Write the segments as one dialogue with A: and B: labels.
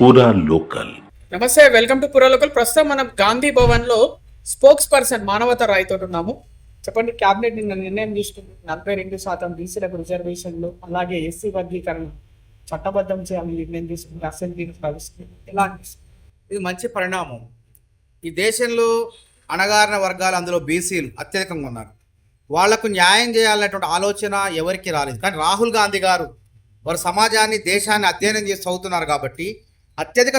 A: పూరా లోకల్.
B: నమస్తే, welcome to పురా లోకల్. ప్రస్తుతం మనం గాంధీ భవన్ లో స్పోక్స్ పర్సన్ మానవత రాయ్తో ఉన్నాము. చెప్పండి, క్యాబినెట్ నిన్న నిర్ణయం తీసుకుంది 42% బీసీలకు రిజర్వేషన్లు, అలాగే ఎస్సీ వర్గీకరణ చట్టబద్ధం చేయాలని నిర్ణయం తీసుకుంది. అసెంబ్లీని ప్రవేశిస్తుంది. ఎలా అనిపిస్తుంది?
C: ఇది మంచి పరిణామం. ఈ దేశంలో అణగారిన వర్గాలు, అందులో బీసీలు అత్యధికంగా ఉన్నారు. వాళ్లకు న్యాయం చేయాలనేటువంటి ఆలోచన ఎవరికి రాలేదు. కానీ రాహుల్ గాంధీ గారు వారు సమాజాన్ని, దేశాన్ని అధ్యయనం చేసి చదువుతున్నారు కాబట్టి అత్యధిక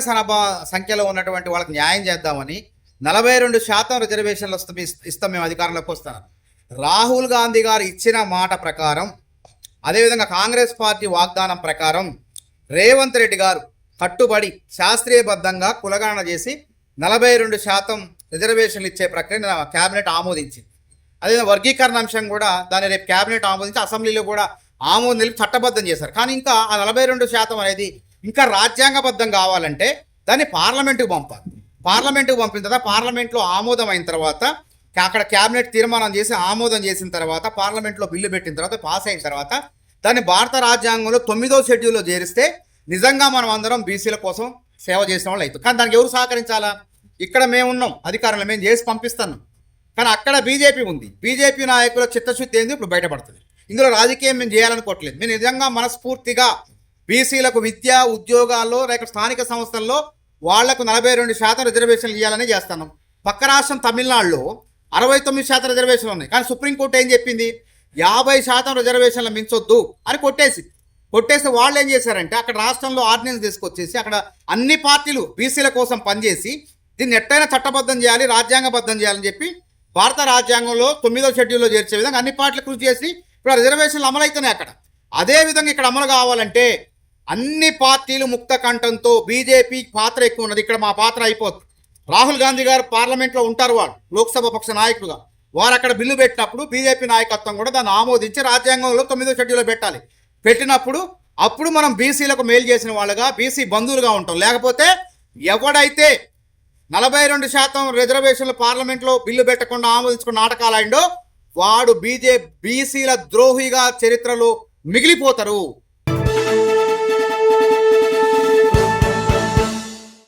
C: సంఖ్యలో ఉన్నటువంటి వాళ్ళకి న్యాయం చేద్దామని 42% రిజర్వేషన్లు ఇస్తాం మేము అధికారంలోకి వస్తాం. రాహుల్ గాంధీ గారు ఇచ్చిన మాట ప్రకారం, అదేవిధంగా కాంగ్రెస్ పార్టీ వాగ్దానం ప్రకారం రేవంత్ రెడ్డి గారు కట్టుబడి శాస్త్రీయబద్ధంగా కులగణన చేసి 42% రిజర్వేషన్లు ఇచ్చే ప్రక్రియను క్యాబినెట్ ఆమోదించింది. అదేవిధంగా వర్గీకరణ అంశం కూడా దాన్ని రేపు క్యాబినెట్ ఆమోదించి అసెంబ్లీలో కూడా ఆమోదం నిలిపి చట్టబద్ధం చేశారు. కానీ ఇంకా ఆ 42% అనేది ఇంకా రాజ్యాంగబద్ధం కావాలంటే దాన్ని పార్లమెంటుకు పంపాలి. పార్లమెంటుకు పంపిన తర్వాత పార్లమెంట్లో ఆమోదం అయిన తర్వాత అక్కడ క్యాబినెట్ తీర్మానం చేసి ఆమోదం చేసిన తర్వాత పార్లమెంట్లో బిల్లు పెట్టిన తర్వాత పాస్ అయిన తర్వాత దాన్ని భారత రాజ్యాంగంలో 9వ షెడ్యూల్లో చేరిస్తే నిజంగా మనం అందరం బీసీల కోసం సేవ చేసిన వాళ్ళు అవుతాం. కానీ దానికి ఎవరు సహకరించాలా? ఇక్కడ మేము ఉన్నాం అధికారంలో, మేము చేసి పంపిస్తున్నాం. కానీ అక్కడ బీజేపీ ఉంది. బీజేపీ నాయకుల చిత్తశుద్ధి ఏంది ఇప్పుడు బయటపడుతుంది. ఇందులో రాజకీయం మేము చేయాలనుకోవట్లేదు. మేము నిజంగా మనస్ఫూర్తిగా బీసీలకు విద్య, ఉద్యోగాల్లో లేక స్థానిక సంస్థల్లో వాళ్లకు 42% రిజర్వేషన్లు ఇవ్వాలని చేస్తున్నాం. పక్క రాష్ట్రం తమిళనాడులో 69% రిజర్వేషన్లు ఉన్నాయి. కానీ సుప్రీంకోర్టు ఏం చెప్పింది? 50% రిజర్వేషన్లు మించొద్దు అని కొట్టేసి వాళ్ళు ఏం చేశారంటే అక్కడ రాష్ట్రంలో ఆర్డినెన్స్ తీసుకొచ్చేసి అక్కడ అన్ని పార్టీలు బీసీల కోసం పనిచేసి దీన్ని ఎట్టయినా చట్టబద్ధం చేయాలి, రాజ్యాంగబద్ధం చేయాలని చెప్పి భారత రాజ్యాంగంలో 9వ షెడ్యూల్లో చేర్చే విధంగా అన్ని పార్టీలు కృషి చేసి ఇప్పుడు రిజర్వేషన్లు అమలవుతున్నాయి అక్కడ. అదేవిధంగా ఇక్కడ అమలు కావాలంటే అన్ని పార్టీలు ముక్త కంఠంతో, బీజేపీ పాత్ర ఎక్కువ ఉన్నది, ఇక్కడ మా పాత్ర అయిపోతుంది. రాహుల్ గాంధీ గారు పార్లమెంట్లో ఉంటారు, వాళ్ళు లోక్సభ పక్ష నాయకులుగా. వారు అక్కడ బిల్లు పెట్టినప్పుడు బీజేపీ నాయకత్వం కూడా దాన్ని ఆమోదించి రాజ్యాంగంలో 9వ షెడ్యూల్లో పెట్టాలి. పెట్టినప్పుడు అప్పుడు మనం బీసీలకు మేలు చేసిన వాళ్ళుగా, బీసీ బంధువులుగా ఉంటాం. లేకపోతే ఎవడైతే 42% రిజర్వేషన్లు పార్లమెంట్లో బిల్లు పెట్టకుండా ఆమోదించుకున్న నాటకాలు ఆడిండో వాడు బీసీల ద్రోహిగా చరిత్రలో మిగిలిపోతారు.